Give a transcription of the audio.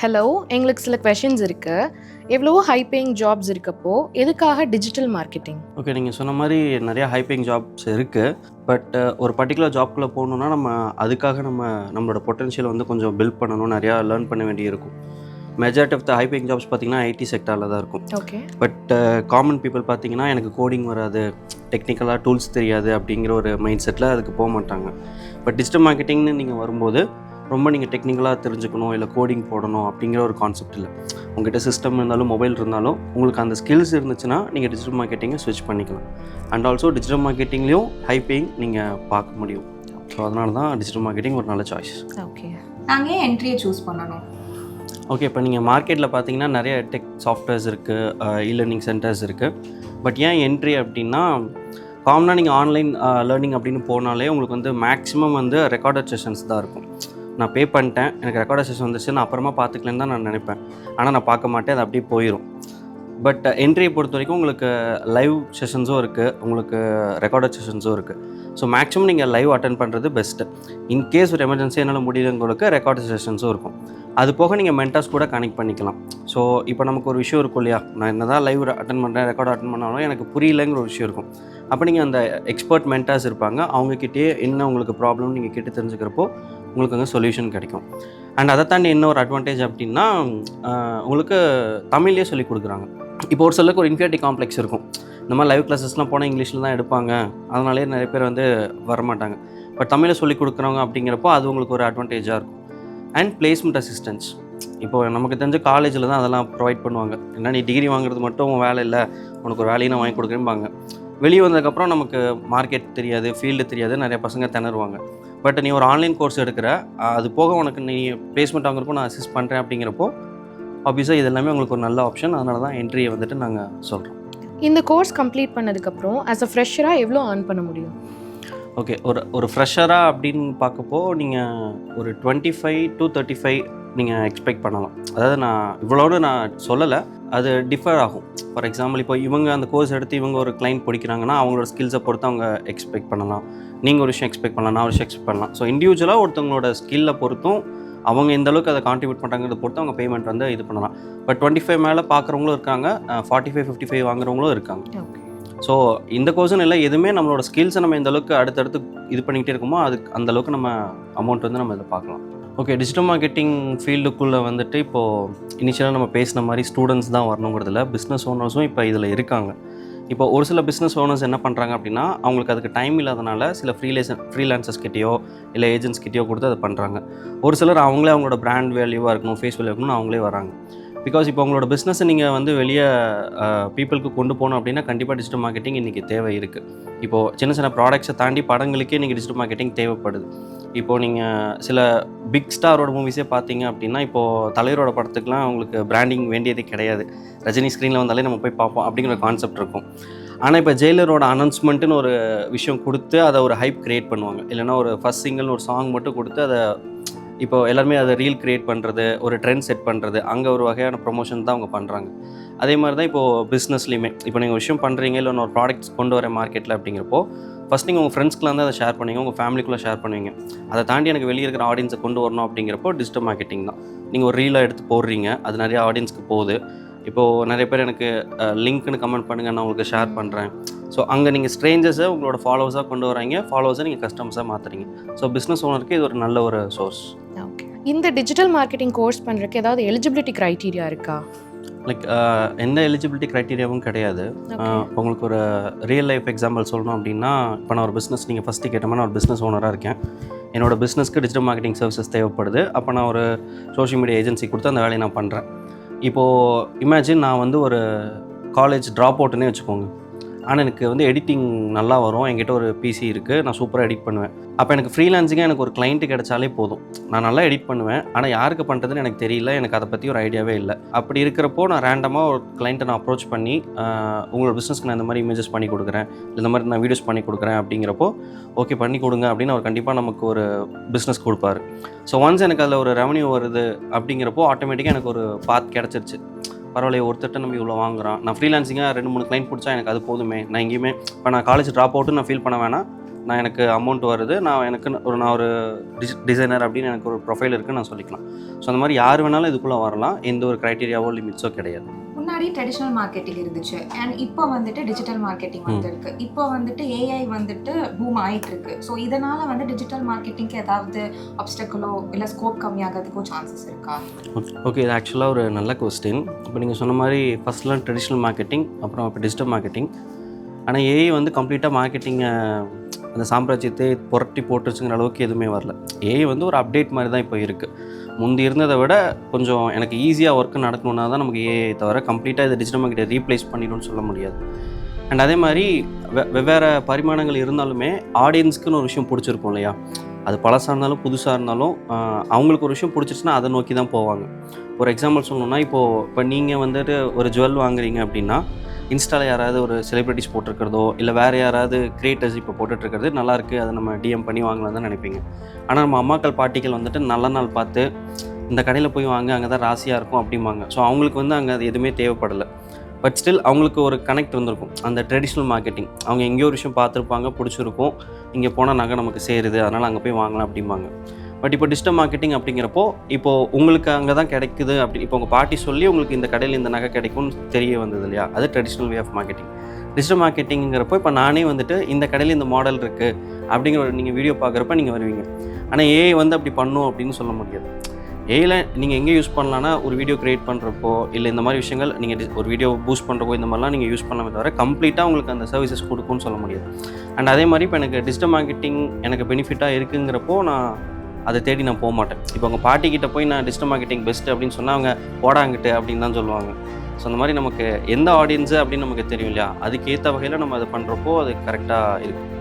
Hello, எங்களுக்கு சில questions இருக்கு. எவ்வளவோ ஹை பேயிங் ஜாப்ஸ் இருக்கப்போ, எதுக்காக டிஜிட்டல் மார்க்கெட்டிங்? ஓகே, நீங்கள் சொன்ன மாதிரி நிறையா ஹை பேயிங் ஜாப்ஸ் இருக்குது. பட் ஒரு பர்டிகுலர் ஜாப்குள்ளே போகணுன்னா அதுக்காக நம்மளோட பொட்டன்ஷியல் வந்து கொஞ்சம் பில்ட் பண்ணணும், நிறையா லேர்ன் பண்ண வேண்டியிருக்கும். Majority of the high paying jobs பார்த்திங்கன்னா ஐடி செக்டாரில் தான் இருக்கும். ஓகே. பட் காமன் பீப்புள் பார்த்திங்கன்னா எனக்கு கோடிங் வராது, டெக்னிக்கலாக டூல்ஸ் தெரியாது அப்படிங்கிற ஒரு மைண்ட் செட்டில் அதுக்கு போக மாட்டாங்க. பட் டிஜிட்டல் மார்க்கெட்டிங்னு நீங்கள் வரும்போது ரொம்ப நீங்கள் டெக்னிக்கலாக தெரிஞ்சுக்கணும், இல்லை கோடிங் போடணும் அப்படிங்கிற ஒரு கான்செப்ட் இல்லை. உங்கள்கிட்ட சிஸ்டம் இருந்தாலும் மொபைல் இருந்தாலும் உங்களுக்கு அந்த ஸ்கில்ஸ் இருந்துச்சுன்னா நீங்கள் டிஜிட்டல் மார்க்கெட்டிங்கை ஸ்விட்ச் பண்ணிக்கலாம். அண்ட் ஆல்சோ டிஜிட்டல் மார்க்கெட்டிங்லேயும் ஹை பேயிங் நீங்கள் பார்க்க முடியும். ஸோ அதனால தான் டிஜிட்டல் மார்க்கெட்டிங் ஒரு நல்ல சாய்ஸ். ஓகே. நாங்கள் ஏன் என்ட்ரியை சூஸ் பண்ணணும்? ஓகே, இப்போ நீங்கள் மார்க்கெட்டில் பார்த்தீங்கன்னா நிறைய டெக் சாஃப்ட்வேர்ஸ் இருக்குது, இ-லேர்னிங் சென்டர்ஸ் இருக்குது. பட் ஏன் என்ட்ரி அப்படின்னா, காமனாக நீங்கள் ஆன்லைன் லேர்னிங் அப்படின்னு போனாலே உங்களுக்கு வந்து மேக்ஸிமம் வந்து ரெக்கார்டட் செஷன்ஸ் தான் இருக்கும். நான் பே பண்ணிட்டேன், எனக்கு ரெக்கார்டட் செஷன் வந்துச்சு, நான் அப்புறமா பார்த்துக்கலன்னு தான் நான் நினைப்பேன். ஆனால் நான் பார்க்க மாட்டேன், அது அப்படியே போயிடும். பட் என்ட்ரியை பொறுத்த வரைக்கும் உங்களுக்கு லைவ் செஷன்ஸும் இருக்குது, உங்களுக்கு ரெக்கார்டட் செஷன்ஸும் இருக்குது. ஸோ மேக்ஸிமம் நீங்கள் லைவ் அட்டென்ட் பண்ணுறது பெஸ்ட்டு. இன்கேஸ் ஒரு எமர்ஜென்சி என்னால் முடியலங்களுக்கு ரெக்கார்டட் செஷன்ஸும் இருக்கும். அது போக நீங்கள் மென்டர்ஸ் கூட கனெக்ட் பண்ணிக்கலாம். ஸோ இப்போ நமக்கு ஒரு விஷயம் இருக்கும் இல்லையா, நான் என்ன தான் லைவ் அட்டன் பண்ணுறேன், ரெக்கார்ட் அட்டன் பண்ணாலும் எனக்கு புரியலைங்கிற ஒரு விஷயம் இருக்கும். அப்போ நீங்கள் அந்த எக்ஸ்பர்ட் மென்டர்ஸ் இருப்பாங்க, அவங்கக்கிட்டே என்ன உங்களுக்கு ப்ராப்ளம் நீங்கள் கேட்டு தெரிஞ்சுக்கிறப்போ உங்களுக்கு அங்கே சொல்யூஷன் கிடைக்கும். அண்ட் அதை தாண்டி என்ன ஒரு அட்வான்டேஜ் அப்படின்னா, உங்களுக்கு தமிழ்லேயே சொல்லிக் கொடுக்குறாங்க. இப்போ ஒரு சிலருக்கு ஒரு இன்ஃபீரியாரிட்டி காம்ப்ளெக்ஸ் இருக்கும், இந்த மாதிரி லைவ் கிளாஸஸ்லாம் போனால் இங்கிலீஷில் தான் எடுப்பாங்க, அதனாலே நிறைய பேர் வந்து வரமாட்டாங்க. பட் தமிழில் சொல்லிக் கொடுக்குறவங்க அப்படிங்கிறப்போ அது உங்களுக்கு ஒரு அட்வான்டேஜாக இருக்கும். அண்ட் பிளேஸ்மெண்ட் அசிஸ்டன்ஸ், இப்போ நமக்கு தெரிஞ்ச காலேஜில் தான் அதெல்லாம் ப்ரொவைட் பண்ணுவாங்க. ஏன்னா நீ டிகிரி வாங்குறது மட்டும் வேலை இல்லை, உனக்கு ஒரு வேலையை நான் வாங்கி கொடுக்குறேன்பாங்க. வெளியே வந்ததுக்கப்புறம் நமக்கு மார்க்கெட் தெரியாது, ஃபீல்டு தெரியாது, நிறைய பசங்க திணறுவாங்க. பட் நீ ஒரு ஆன்லைன் கோர்ஸ் எடுக்கிற, அது போக உனக்கு நீ பிளேஸ்மெண்ட் வாங்குறப்போ நான் அசிஸ்ட் பண்ணுறேன் அப்படிங்கிறப்போ ஆப்வியஸாக இது எல்லாமே உங்களுக்கு ஒரு நல்ல ஆப்ஷன். அதனால தான் என்ட்ரியை வந்துட்டு நாங்கள் சொல்கிறோம். இந்த கோர்ஸ் கம்ப்ளீட் பண்ணதுக்கப்புறம் ஆஸ் அ ஃப்ரெஷராக எவ்வளோ ஏர்ன் பண்ண முடியும்? ஓகே, ஒரு ஃப்ரெஷராக அப்படின்னு பார்க்கப்போ நீங்கள் ஒரு 25 to 35 நீங்கள் எக்ஸ்பெக்ட் பண்ணலாம். அதாவது நான் இவ்வளோன்னு நான் சொல்லலை, அது டிஃபர் ஆகும். ஃபார் எக்ஸாம்பிள் இப்போ இவங்க அந்த கோர்ஸ் எடுத்து இவங்க ஒரு கிளைண்ட் பிடிக்கிறாங்கன்னா அவங்களோட ஸ்கில்ஸை பொறுத்து அவங்க எக்ஸ்பெக்ட் பண்ணலாம். நீங்கள் ஒரு விஷயம் எக்ஸ்பெக்ட் பண்ணலாம், நான் ஒரு விஷயம் எக்ஸ்பெக்ட் பண்ணலாம். ஸோ இண்டிவிஜுவலாக ஒருத்தவங்களோட ஸ்கில்லை பொறுத்தும் அவங்க எந்த அளவுக்கு அதை கான்ட்ரிபியூட் பண்ணுறாங்கிறத பொறுத்து அவங்க பேமெண்ட் வந்து இது பண்ணலாம். பட் 25 மேலே பார்க்குறவங்களும் இருக்காங்க, 45, 55 வாங்குறவங்களும் இருக்காங்க. ஓகே. ஸோ இந்த கோர்ஸ்னு இல்லை, எதுவுமே நம்மளோட ஸ்கில்ஸை நம்ம எந்த அளவுக்கு அடுத்தடுத்து இது பண்ணிக்கிட்டே இருக்கோமோ அதுக்கு அந்த அளவுக்கு நம்ம அமௌண்ட் வந்து நம்ம இதில் பார்க்கலாம். ஓகே, டிஜிட்டல் மார்க்கெட்டிங் ஃபீல்டுக்குள்ளே வந்துட்டு இப்போது இனிஷியலாக நம்ம பேசின மாதிரி ஸ்டூடெண்ட்ஸ் தான் வரணுங்கிறதுல பிஸ்னஸ் ஓனர்ஸும் இப்போ இதில் இருக்காங்க. இப்போ ஒரு சில பிஸ்னஸ் ஓனர்ஸ் என்ன பண்ணுறாங்க அப்படின்னா, அவங்களுக்கு அதுக்கு டைம் இல்லாதனால சில ஃப்ரீலான்சர்ஸ் கிட்டேயோ இல்லை ஏஜென்ட்ஸ் கிட்டேயோ கொடுத்து அதை பண்ணுறாங்க. ஒரு சிலர் அவங்களே அவங்களோட பிராண்ட் வேல்யூவாக இருக்கணும், ஃபேஸ் வேல்யூ இருக்கணும்னு அவங்களே வராங்க. பிகாஸ் இப்போ உங்களோட பிஸ்னஸை நீங்கள் வந்து வெளியே பீப்புளுக்கு கொண்டு போகணும் அப்படின்னா கண்டிப்பாக டிஜிட்டல் மார்க்கெட்டிங் இன்றைக்கி தேவை இருக்குது. இப்போது சின்ன சின்ன ப்ராடக்ட்ஸை தாண்டி படங்களுக்கே நீங்கள் டிஜிட்டல் மார்க்கெட்டிங் தேவைப்படுது. இப்போது நீங்கள் சில பிக் ஸ்டாரோட மூவிஸே பார்த்தீங்க அப்படின்னா, இப்போது தலைவரோட படத்துக்குலாம் அவங்களுக்கு பிராண்டிங் வேண்டியதே கிடையாது. ரஜினி ஸ்க்ரீனில் வந்தாலே நம்ம போய் பார்ப்போம் அப்படிங்கிற கான்செப்ட் இருக்கும். ஆனால் இப்போ ஜெயிலரோட அனௌன்ஸ்மெண்ட்டுன்னு ஒரு விஷயம் கொடுத்து அதை ஒரு ஹைப் க்ரியேட் பண்ணுவாங்க. இல்லைனா ஒரு ஃபஸ்ட் சிங்கிள்னு ஒரு சாங் மட்டும் கொடுத்து அதை இப்போ எல்லாருமே அதை ரீல் க்ரியேட் பண்ணுறது, ஒரு ட்ரெண்ட் செட் பண்ணுறது, அங்கே ஒரு வகையான ப்ரொமோஷன் தான் அவங்க பண்ணுறாங்க. அதே மாதிரி தான் இப்போது பிஸ்னஸ்லேயுமே இப்போ நீங்கள் விஷயம் பண்ணுறீங்க, இல்லை ஒரு ப்ராடக்ட்ஸ் கொண்டு வர மார்க்கெட்டில் அப்படிங்கிறப்போ ஃபஸ்ட் நீங்கள் உங்கள் ஃப்ரெண்ட்ஸ்க்குலாம் வந்து அதை ஷேர் பண்ணுவீங்க, உங்கள் ஃபேமிலிக்குள்ளே ஷேர் பண்ணுவீங்க. அதை தாண்டி எனக்கு வெளியே இருக்கிற ஆடியன்ஸை கொண்டு வரணும் அப்படிங்கிறப்போ டிஜிட்டல் மார்க்கெட்டிங் தான். நீங்கள் ஒரு ரீலாக எடுத்து போடுறீங்க, அது நிறைய ஆடியன்ஸ்க்கு போகுது. இப்போது நிறைய பேர் எனக்கு லிங்க்னு கமெண்ட் பண்ணுங்கள், நான் உங்களுக்கு ஷேர் பண்ணுறேன். ஸோ அங்கே நீங்கள் ஸ்ட்ரேஞ்சர்ஸை உங்களோட ஃபாலோவர்ஸாக கொண்டு வராங்க, ஃபாலோவர்ஸை நீங்கள் கஸ்டமர்ஸாக மாற்றுறீங்க. ஸோ பிஸ்னஸ் ஓனருக்கு இது ஒரு நல்ல ஒரு சோர்ஸ். ஓகே. இந்த டிஜிட்டல் மார்க்கெட்டிங் கோர்ஸ் பண்ணுறதுக்கு ஏதாவது எலிஜிபிலிட்டி க்ரைட்டீரியா இருக்கா? லைக் எந்த எலிஜிபிலிட்டி க்ரைட்டீரியாவும் கிடையாது. உங்களுக்கு ஒரு ரியல் லைஃப் எக்ஸாம்பிள் சொல்லணும் அப்படின்னா, இப்போ நான் ஒரு பிஸ்னஸ், நீங்கள் ஃபஸ்ட்டு கேட்டோம்னா நான் ஒரு பிஸ்னஸ் ஓனராக இருக்கேன், என்னோடய பிஸ்னஸ்க்கு டிஜிட்டல் மார்க்கெட்டிங் சர்வீசஸ் தேவைப்படுது. அப்போ நான் ஒரு சோஷியல் மீடியா ஏஜென்சி கொடுத்து அந்த வேலையை நான் பண்ணுறேன். இப்போது இமேஜின் நான் வந்து ஒரு காலேஜ் ட்ராப் அவுட்டுன்னே வச்சுக்கோங்க. ஆனால் எனக்கு வந்து எடிட்டிங் நல்லா வரும், என்கிட்ட ஒரு பிசி இருக்குது, நான் சூப்பராக எடிட் பண்ணுவேன். அப்போ எனக்கு ஃப்ரீலான்சிங்காக எனக்கு ஒரு கிளைண்ட்டு கிடைச்சாலே போதும். நான் நல்லா எடிட் பண்ணுவேன், ஆனால் யாருக்கு பண்ணுறதுன்னு எனக்கு தெரியல, எனக்கு அதை பற்றி ஒரு ஐடியாவே இல்லை. அப்படி இருக்கிறப்போ நான் ரேண்டமாக ஒரு கிளைண்ட்டை நான் அப்ரோச் பண்ணி, உங்களோட பிஸ்னஸ்க்கு நான் இந்த மாதிரி இமேஜஸ் பண்ணி கொடுக்குறேன், இந்த மாதிரி நான் வீடியோஸ் பண்ணி கொடுக்குறேன் அப்படிங்கிறப்போ ஓகே பண்ணி கொடுங்க அப்படின்னு அவர் கண்டிப்பாக நமக்கு ஒரு பிஸ்னஸ் கொடுப்பாரு. ஸோ ஒன்ஸ் எனக்கு அதில் ஒரு ரெவன்யூ வருது அப்படிங்கிறப்போ ஆட்டோமேட்டிக்காக எனக்கு ஒரு பாத் கிடச்சிருச்சு. பரவாயில்ல, ஒருத்தட்ட நம்ம இவ்வளோ வாங்குறான், நான் ஃப்ரீலான்சிங்காக 2-3 கிளைண்ட் பிடிச்சா எனக்கு அது போதுமே, நான் எங்கேயுமே இப்போ நான் காலேஜ் ட்ராப் அவுட்டு நான் ஃபீல் பண்ண வேணாம், நான் எனக்கு அமௌண்ட் வருது, நான் ஒரு டிசைனர் அப்படின்னு எனக்கு ஒரு ப்ரொஃபைல் இருக்குன்னு நான் சொல்லிக்கலாம். ஸோ அந்த மாதிரி யார் வேணாலும் இதுக்குள்ளே வரலாம். எந்த ஒரு க்ரைட்டீரியாவோ லிமிட்ஸோ கிடையாது. முன்னாடி ட்ரெடிஷ்னல் மார்க்கெட்டிங் இருந்துச்சு அண்ட் இப்போ வந்துட்டு டிஜிட்டல் மார்க்கெட்டிங் வந்துருக்கு. இப்போ வந்துட்டு ஏஐ வந்துட்டு பூம் ஆயிட்டு இருக்கு. ஸோ இதனால வந்து டிஜிட்டல் மார்க்கெட்டிங்க்கு ஏதாவது ஆப்ஸ்டக்கிளோ இல்லை ஸ்கோப் கம்மியாகிறதுக்கோ சான்சஸ் இருக்கா? ஓகே, இது ஆக்சுவலாக ஒரு நல்ல கொஸ்டின். இப்போ நீங்கள் சொன்ன மாதிரி ஃபஸ்ட்லாம் ட்ரெடிஷ்னல் மார்க்கெட்டிங், அப்புறம் இப்போ டிஜிட்டல் மார்க்கெட்டிங். ஆனால் ஏஐ வந்து கம்ப்ளீட்டாக மார்க்கெட்டிங்கை அந்த சாம்ராஜ்யத்தை புரட்டி போட்டுருச்சுங்கிற அளவுக்கு எதுவுமே வரல. ஏஐ வந்து ஒரு அப்டேட் மாதிரி தான் இப்போ இருக்குது. முந்தி இருந்ததை விட கொஞ்சம் எனக்கு ஈஸியாக ஒர்க்கு நடக்கணுன்னா தான் நமக்கு ஏஐ தவிர கம்ப்ளீட்டாக இதை டிஜிட்டல் மார்க்கெட்டை ரீப்ளேஸ் பண்ணிடும்னு சொல்ல முடியாது. அண்ட் அதே மாதிரி வெவ்வேறு பரிமாணங்கள் இருந்தாலுமே ஆடியன்ஸ்க்குன்னு ஒரு விஷயம் பிடிச்சிருக்கும் இல்லையா? அது பழசாக இருந்தாலும் புதுசாக இருந்தாலும் அவங்களுக்கு ஒரு விஷயம் பிடிச்சிருச்சுன்னா அதை நோக்கி தான் போவாங்க. ஒரு எக்ஸாம்பிள் சொல்லணுன்னா, இப்போ நீங்கள் வந்துட்டு ஒரு ஜுவல் வாங்குறீங்க அப்படின்னா இன்ஸ்டாவில் யாராவது ஒரு செலிப்ரிட்டிஸ் போட்டிருக்கிறதோ இல்லை வேறு யாராவது கிரியேட்டர்ஸ் இப்போ போட்டுட்ருக்கிறது நல்லாயிருக்கு, அதை நம்ம டிஎம் பண்ணி வாங்கலாம் தான் நினைப்பீங்க. ஆனால் நம்ம அம்மாக்கள் பாட்டிகள் வந்துட்டு நல்ல நாள் பார்த்து இந்த கடையில் போய் வாங்க, அங்கே தான் ராசியாக இருக்கும் அப்படிம்பாங்க. ஸோ அவங்களுக்கு வந்து அங்கே அது எதுவுமே தேவைப்படலை. பட் ஸ்டில் அவங்களுக்கு ஒரு கனெக்ட் இருந்திருக்கும் அந்த ட்ரெடிஷ்னல் மார்க்கெட்டிங். அவங்க எங்கேயோ ஒரு விஷயம் பார்த்துருப்பாங்க, பிடிச்சிருக்கும், இங்கே போனால் நகை நமக்கு சேருது, அதனால் அங்கே போய் வாங்கலாம் அப்படிம்பாங்க. பட் இப்போ டிஜிட்டல் மார்க்கெட்டிங் அப்படிங்கிறப்போ இப்போது உங்களுக்கு அங்கே தான் கிடைக்குது அப்படி இப்போ உங்கள் பாட்டி சொல்லி உங்களுக்கு இந்த கடையில் இந்த நகை கிடைக்கும்னு தெரிய வந்தது இல்லையா? அது traditional way of marketing. Digital மார்க்கெட்டிங்கிறப்போ இப்போ நானே வந்துட்டு இந்த கடையில் இந்த மாடல் இருக்குது அப்படிங்கிற ஒரு நீங்கள் வீடியோ பார்க்குறப்ப நீங்கள் வருவீங்க. ஆனால் ஏஐ வந்து அப்படி பண்ணும் அப்படின்னு சொல்ல முடியாது. ஏஐயில் நீங்கள் எங்கே யூஸ் பண்ணலான்னா ஒரு வீடியோ க்ரியேட் பண்ணுறப்போ இல்லை இந்த மாதிரி விஷயங்கள் நீங்கள் ஒரு வீடியோ பூஸ்ட் பண்ணுறப்போ இந்த மாதிரிலாம் நீங்கள் யூஸ் பண்ணாமே தவிர கம்ப்ளீட்டாக உங்களுக்கு அந்த சர்வீசஸ் கொடுக்கும்னு சொல்ல முடியாது. அண்ட் அதே மாதிரி இப்போ எனக்கு டிஜிட்டல் மார்க்கெட்டிங் எனக்கு பெனிஃபிட்டாக இருக்குங்கிறப்போ நான் அதை தேடி நான் போக மாட்டேன். இப்போ உங்கள் பாட்டிக்கிட்ட போய் நான் டிஜிட்டல் மார்க்கெட்டிங் பெஸ்ட்டு அப்படின்னு சொன்னால் அவங்க போடாங்கிட்டு அப்படின்னு தான் சொல்லுவாங்க. ஸோ அந்த மாதிரி நமக்கு எந்த ஆடியன்ஸு அப்படின்னு நமக்கு தெரியும் இல்லையா? அதுக்கேற்ற வகையில் நம்ம அதை பண்ணுறப்போ அது கரெக்டாக இருக்குது.